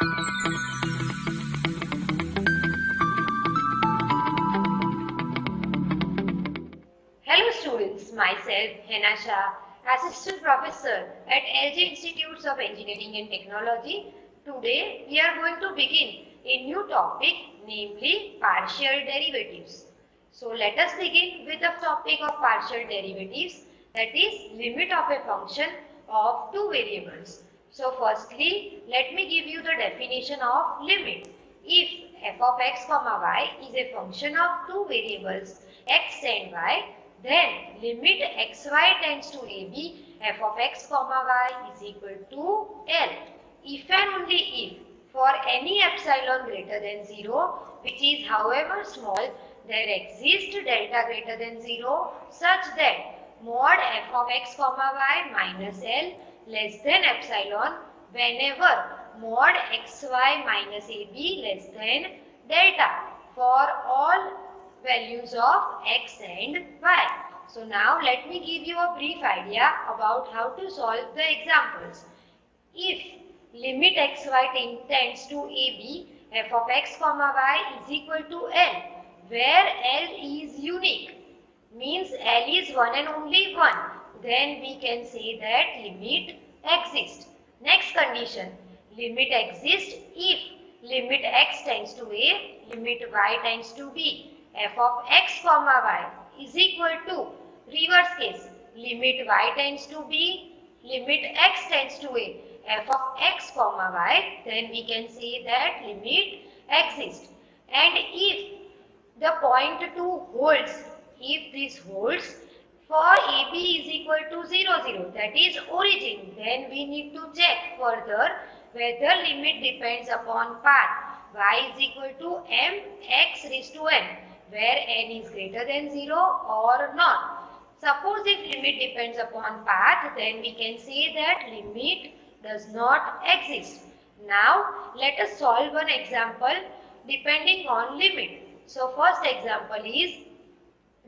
Hello students, myself Hena Shah, Assistant Professor at LG Institutes of Engineering and Technology. Today we are going to begin a new topic, namely partial derivatives. So let us begin with the topic of partial derivatives, that is limit of a function of two variables. So firstly, let me give you the definition of limit. If f of x comma y is a function of two variables x and y, then limit xy tends to ab, f of x comma y is equal to L. If and only if for any epsilon greater than 0, which is however small, there exists delta greater than 0 such that mod f of x comma y minus L less than epsilon whenever mod xy minus ab less than delta for all values of x and y. So now let me give you a brief idea about how to solve the examples. If limit xy tends to ab, f of x comma y is equal to L, where L is unique, means L is one and only one, then we can say that limit exists. Next condition, limit exists if limit x tends to a, limit y tends to b, f of x comma y is equal to, reverse case, limit y tends to b, limit x tends to a, f of x comma y, then we can say that limit exists. And if the point 2 holds, if this holds, for AB is equal to 0, 0, that is origin, then we need to check further whether limit depends upon path y is equal to mx raised to n, where n is greater than 0 or not. Suppose if limit depends upon path, then we can say that limit does not exist. Now let us solve one example depending on limit. So first example is,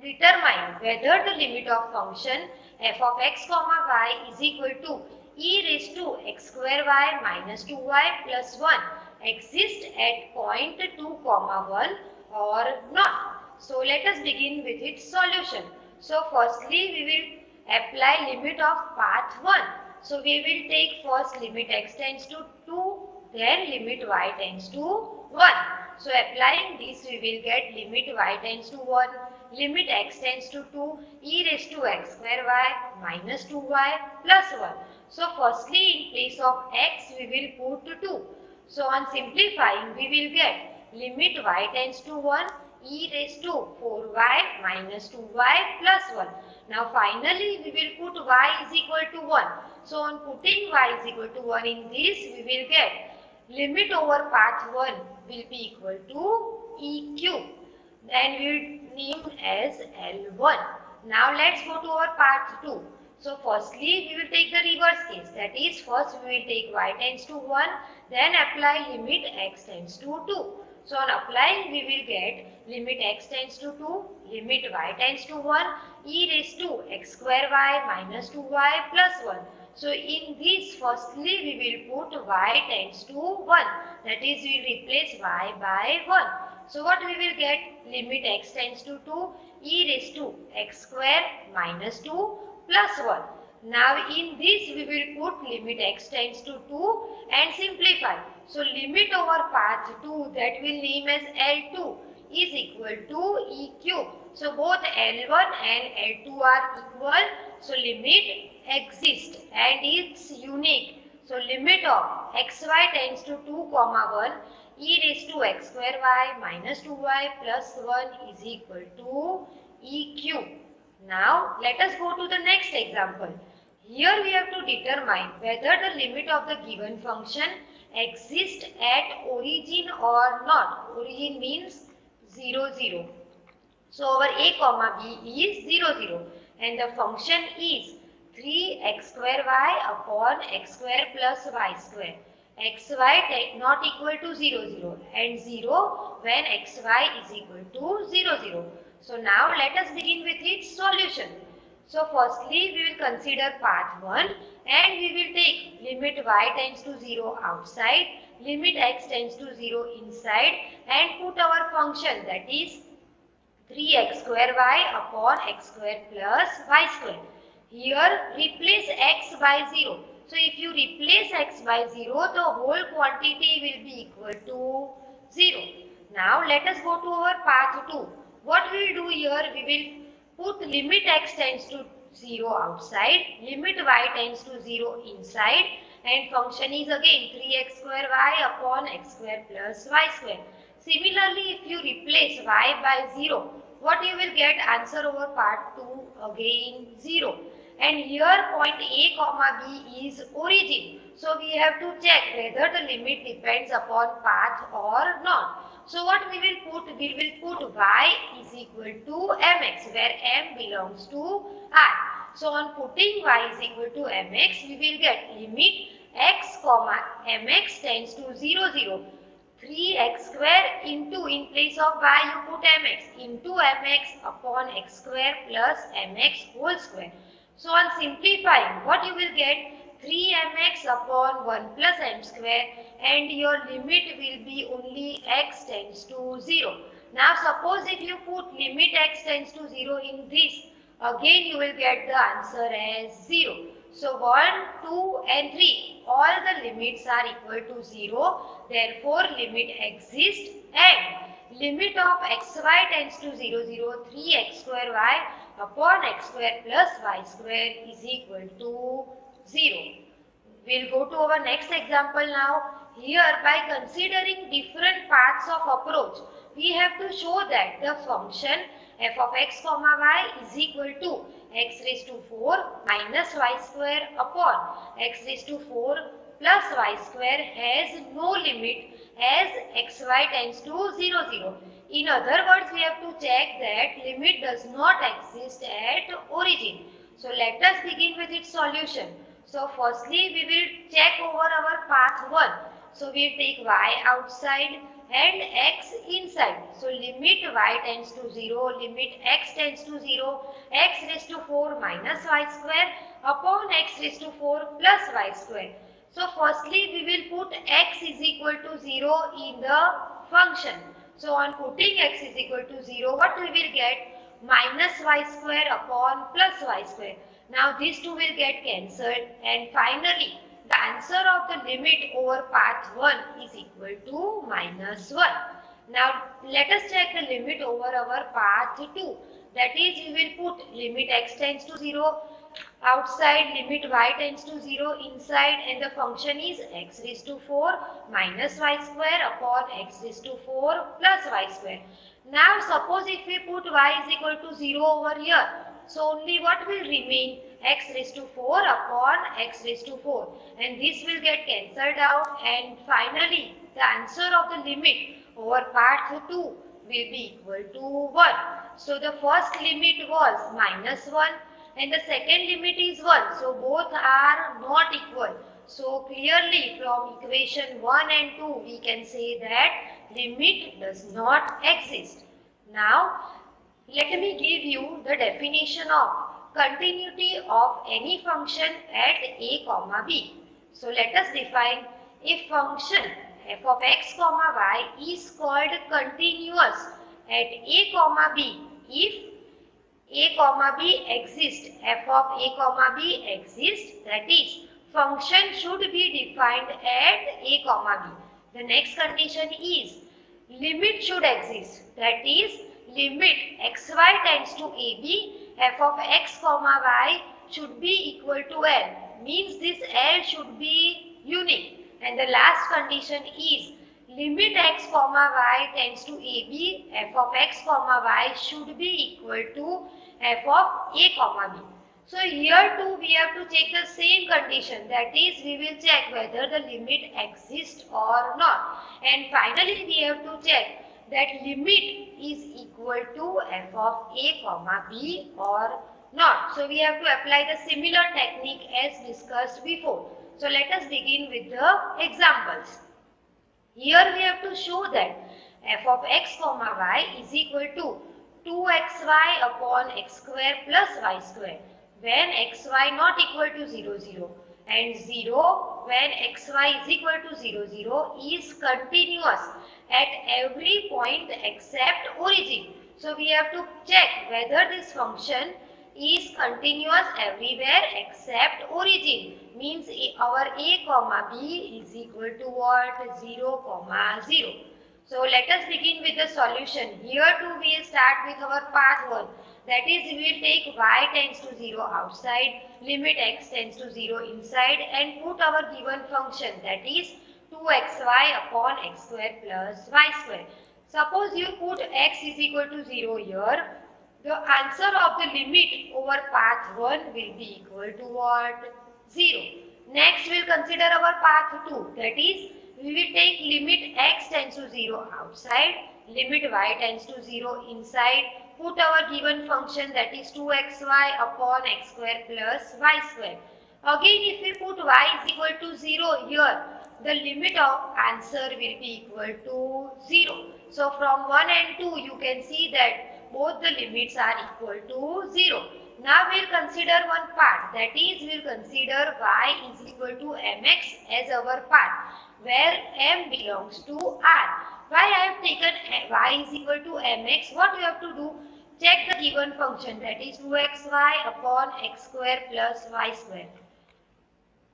determine whether the limit of function f of x comma y is equal to e raised to x square y minus 2y plus 1 exists at point 2 comma 1 or not. So let us begin with its solution. So firstly we will apply limit of path 1. So we will take first limit x tends to 2, then limit y tends to 1. So applying this we will get limit y tends to 1, limit x tends to 2, e raised to x square y minus 2y plus 1. So firstly in place of x we will put 2. So on simplifying we will get limit y tends to 1, e raised to 4y minus 2y plus 1. Now finally we will put y is equal to 1. So on putting y is equal to 1 in this, we will get limit over path 1 will be equal to EQ. Then we will name as L1. Now let's go to our path 2. So firstly we will take the reverse case, that is first we will take y tends to 1, then apply limit x tends to 2. So on applying we will get limit x tends to 2, limit y tends to 1, e raised to x square y minus 2y plus 1. So in this firstly we will put y tends to 1, that is we will replace y by 1. So what we will get, limit x tends to 2, e raised to x square minus 2 plus 1. Now in this we will put limit x tends to 2 and simplify. So limit over path 2, that will name as L2, is equal to EQ. So both L1 and L2 are equal. So limit exists and it's unique. So limit of xy tends to 2 comma 1, e raised to x square y minus 2y plus 1 is equal to EQ. Now let us go to the next example. Here we have to determine whether the limit of the given function exists at origin or not. Origin means 0, 0. So our a comma b is 0, 0 and the function is 3x square y upon x square plus y square. Xy not equal to 0, 0 and 0 when xy is equal to 0, 0. So now let us begin with its solution. So firstly we will consider path 1 and we will take limit y tends to 0 outside, limit x tends to 0 inside, and put our function, that is 3x square y upon x square plus y square. Here replace x by 0. So if you replace x by 0, the whole quantity will be equal to 0. Now let us go to our path 2. What we will do here, we will put limit x tends to 0 outside, limit y tends to 0 inside, and function is again 3x square y upon x square plus y square. Similarly, if you replace y by 0, what you will get? Answer over part 2 again 0. And here point A comma B is origin. So we have to check whether the limit depends upon path or not. So what we will put? We will put y is equal to mx, where m belongs to r. So on putting y is equal to mx, we will get limit x comma mx tends to 0 0. 3x square into, in place of y you put mx, into mx upon x square plus mx whole square. So on simplifying, what you will get? 3mx upon 1 plus m square, and your limit will be only x tends to 0. Now suppose if you put limit x tends to 0 in this, again you will get the answer as 0. So 1, 2 and 3, all the limits are equal to 0. Therefore limit exists, and limit of xy tends to 0 0, 3x square y upon x square plus y square is equal to 0. We'll go to our next example now. Here, by considering different paths of approach, we have to show that the function f of x comma y is equal to x raised to 4 minus y square upon x raised to 4 plus y square has no limit as xy tends to 0 0. In other words, we have to check that limit does not exist at origin. So let us begin with its solution. So firstly, we will check over our path 1. So we will take y outside and x inside. So limit y tends to 0, limit x tends to 0, x raised to 4 minus y square upon x raised to 4 plus y square. So firstly, we will put x is equal to 0 in the function. So on putting x is equal to 0, what we will get? Minus y square upon plus y square. Now these two will get cancelled, and finally the answer of the limit over path 1 is equal to minus 1. Now let us check the limit over our path 2. That is, we will put limit x tends to 0 outside, limit y tends to 0 inside, and the function is x raised to 4 minus y square upon x raised to 4 plus y square. Now suppose if we put y is equal to 0 over here, so only what will remain? X raised to 4 upon x raised to 4, and this will get cancelled out, and finally the answer of the limit over part 2 will be equal to 1. So the first limit was minus 1 and the second limit is 1. So both are not equal. So clearly from equation 1 and 2 we can say that limit does not exist. Now let me give you the definition of continuity of any function at a comma b. So let us define a function f of x comma y is called continuous at a comma b if a comma b exists, f of a comma b exists, that is, function should be defined at a comma b. The next condition is limit should exist, that is, limit xy tends to ab, f of x comma y should be equal to L, means this L should be unique. And the last condition is limit x comma y tends to ab, f of x comma y should be equal to f of a comma b. So here too we have to check the same condition, that is, we will check whether the limit exists or not, and finally we have to check that limit is equal to f of a comma b or not. So we have to apply the similar technique as discussed before. So let us begin with the examples. Here we have to show that f of x comma y is equal to 2xy upon x square plus y square when xy not equal to 0 0. and 0 when xy is equal to 0, 0 is continuous at every point except origin. So we have to check whether this function is continuous everywhere except origin. Means our a comma b is equal to what? 0 comma 0. So let us begin with the solution. Here too we will start with our path 1. That is, we will take y tends to 0 outside, limit x tends to 0 inside, and put our given function, that is 2xy upon x square plus y square. Suppose you put x is equal to 0 here, the answer of the limit over path 1 will be equal to what? 0. Next we will consider our path 2, that is, we will take limit x tends to 0 outside, limit y tends to 0 inside, put our given function, that is 2xy upon x square plus y square. Again, if we put y is equal to 0 here, the limit of answer will be equal to 0. So from 1 and 2 you can see that both the limits are equal to 0. Now we will consider one part, that is, we will consider y is equal to mx as our part, where m belongs to r. Why I have taken y is equal to mx? What you have to do? Check the given function, that is 2xy upon x square plus y square.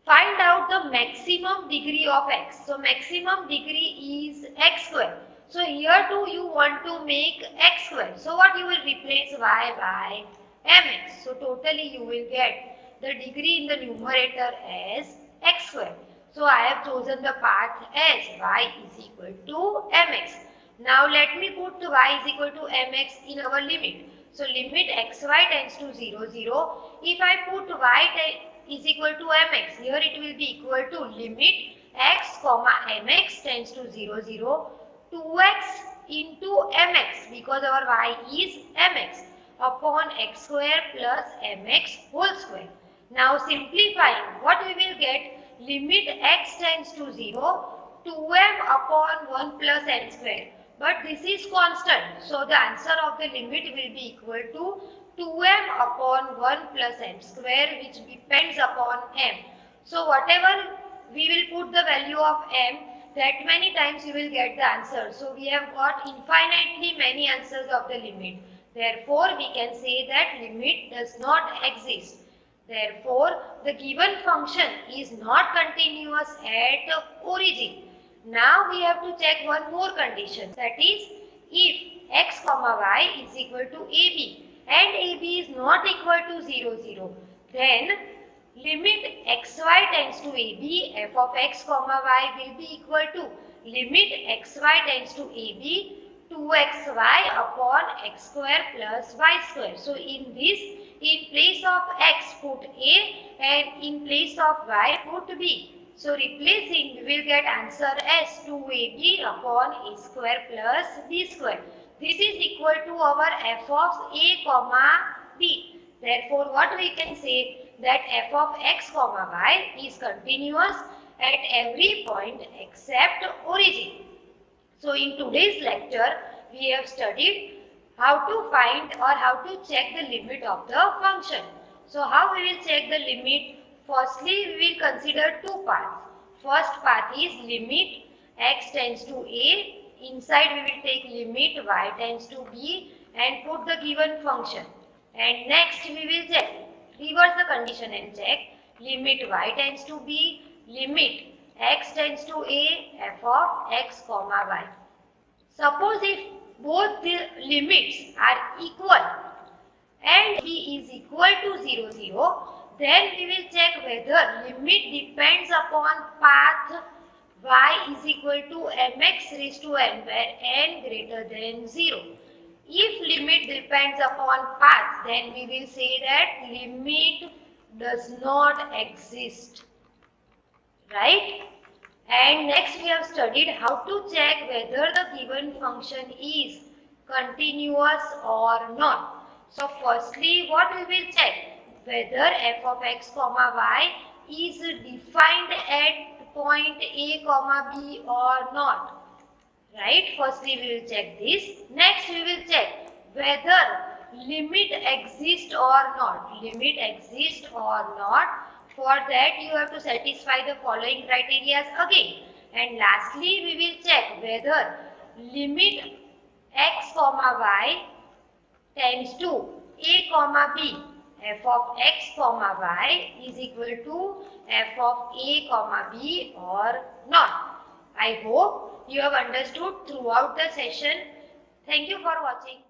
Find out the maximum degree of x. So maximum degree is x square. So here too you want to make x square. So what you will replace y by mx. So totally you will get the degree in the numerator as x square. So I have chosen the path as y is equal to mx. Now let me put y is equal to mx in our limit. So limit xy tends to 0, 0. If I put y is equal to mx, here it will be equal to limit x comma mx tends to 0, 0, 2x into mx, because our y is mx, upon x square plus mx whole square. Now simplifying, what we will get? Limit x tends to 0, 2m upon 1 plus m square. But this is constant, so the answer of the limit will be equal to 2m upon 1 plus m square, which depends upon m. So whatever we will put the value of m, that many times you will get the answer. So we have got infinitely many answers of the limit. Therefore, we can say that limit does not exist. Therefore, the given function is not continuous at origin. Now we have to check one more condition, that is, if x comma y is equal to ab and ab is not equal to 0, 0, then limit xy tends to ab, f of x comma y will be equal to limit xy tends to ab, 2xy upon x square plus y square. So in this, in place of x put a and in place of y put b. So replacing, we will get answer as 2ab upon a square plus b square. This is equal to our f of a comma b. Therefore, what we can say, that f of x comma y is continuous at every point except origin. So in today's lecture, we have studied how to find or how to check the limit of the function. So how we will check the limit? Firstly, we will consider two paths. First path is limit x tends to a. Inside we will take limit y tends to b and put the given function. And next we will check, reverse the condition and check limit y tends to b, limit x tends to a, f of x comma y. Suppose if both the limits are equal and b is equal to 0, 0, then we will check whether limit depends upon path y is equal to mx raised to n where n greater than 0. If limit depends upon path, then we will say that limit does not exist. Right? And next we have studied how to check whether the given function is continuous or not. So firstly, what we will check? Whether f of x comma y is defined at point a comma b or not. Right? Firstly, we will check this. Next, we will check whether limit exists or not. Limit exists or not For that you have to satisfy the following criteria again. And lastly we will check whether limit x comma y tends to a comma b, f of x comma y is equal to f of a comma b or not. I hope you have understood throughout the session. Thank you for watching.